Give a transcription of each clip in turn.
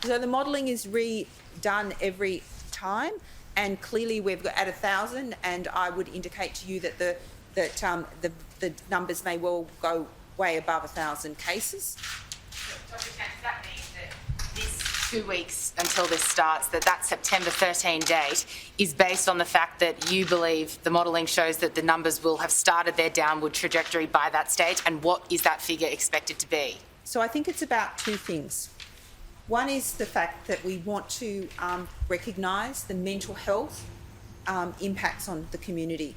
So the modelling is redone every time, and clearly we've got at 1,000, and I would indicate to you that the numbers may well go way above 1,000 cases. Dr. Chant, does that mean that this 2 weeks until this starts, that September 13 date is based on the fact that you believe the modelling shows that the numbers will have started their downward trajectory by that stage, and what is that figure expected to be? So I think it's about two things. One is the fact that we want to recognise the mental health impacts on the community.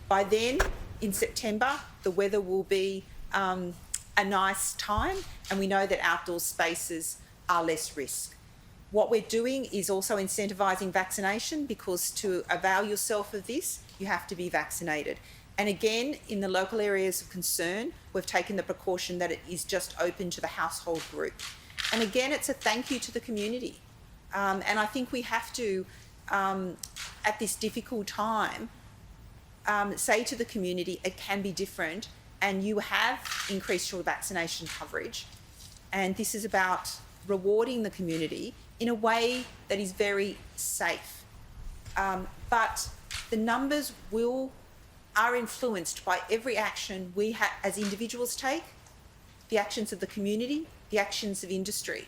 By then, in September, the weather will be a nice time, and we know that outdoor spaces are less risk. What we're doing is also incentivising vaccination, because to avail yourself of this, you have to be vaccinated. And again, in the local areas of concern, we've taken the precaution that it is just open to the household group. And again, it's a thank you to the community. And I think we have to, at this difficult time, say to the community, it can be different, and you have increased your vaccination coverage. And this is about rewarding the community in a way that is very safe. But the numbers are influenced by every action we as individuals take, the actions of the community, the actions of industry.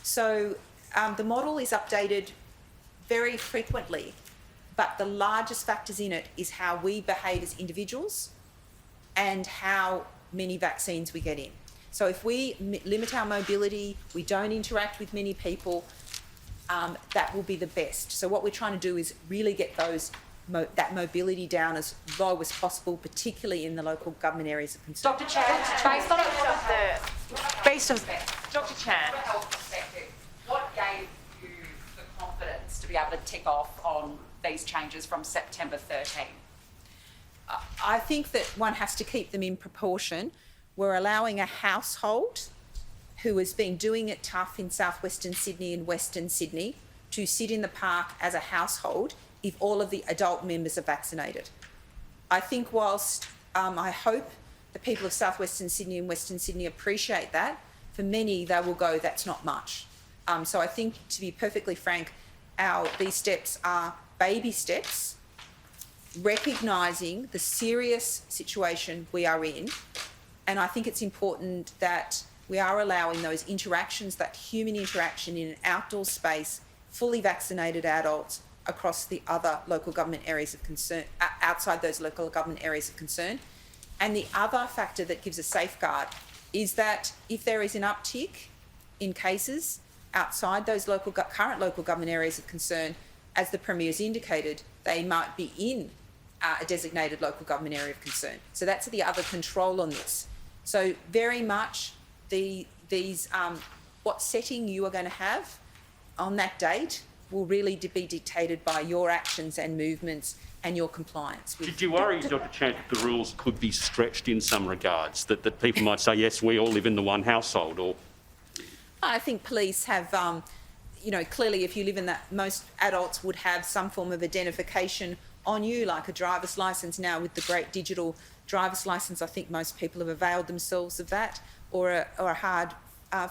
So the model is updated very frequently, but the largest factors in it is how we behave as individuals and how many vaccines we get in. So if we limit our mobility, we don't interact with many people, that will be the best. So what we're trying to do is really get that mobility down as low as possible, particularly in the local government areas of concern. Dr. Chant, based on Dr. Chant, what gave you the confidence to be able to tick off on these changes from September 13? I think that one has to keep them in proportion. We're allowing a household who has been doing it tough in southwestern Sydney and western Sydney to sit in the park as a household if all of the adult members are vaccinated. I think whilst I hope the people of southwestern Sydney and western Sydney appreciate that, for many they will go, that's not much. So I think, to be perfectly frank, these steps are baby steps, recognising the serious situation we are in. And I think it's important that we are allowing those interactions, that human interaction in an outdoor space, fully vaccinated adults across the other local government areas of concern, outside those local government areas of concern. And the other factor that gives a safeguard is that if there is an uptick in cases outside those current local government areas of concern, as the Premier's indicated, they might be in a designated local government area of concern. So that's the other control on this. So very much what setting you are going to have on that date will really be dictated by your actions and movements and your compliance. Did you worry, Dr. Chant, that the rules could be stretched in some regards, that people might say, yes, we all live in the one household? Or I think police have, clearly if you live in that, most adults would have some form of identification on you, like a driver's licence. Now with the great digital driver's licence, I think most people have availed themselves of that, or a hard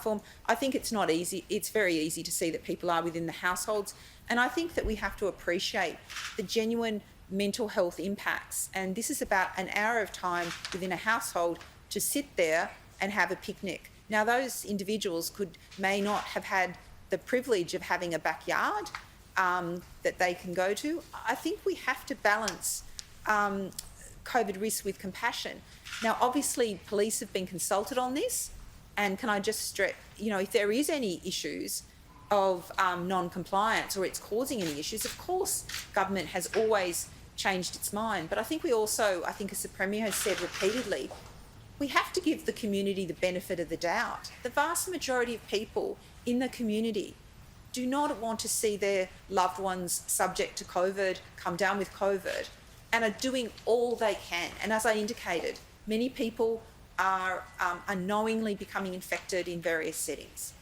form. I think it's not easy. It's very easy to see that people are within the households. And I think that we have to appreciate the genuine mental health impacts. And this is about an hour of time within a household to sit there and have a picnic. Now, those individuals may not have had the privilege of having a backyard that they can go to. I think we have to balance COVID risk with compassion. Now, obviously, police have been consulted on this. And can I just stress, if there is any issues of non-compliance or it's causing any issues, of course, government has always changed its mind. But I think as the Premier has said repeatedly, we have to give the community the benefit of the doubt. The vast majority of people in the community do not want to see their loved ones subject to COVID, come down with COVID, and are doing all they can. And as I indicated, many people are unknowingly becoming infected in various settings.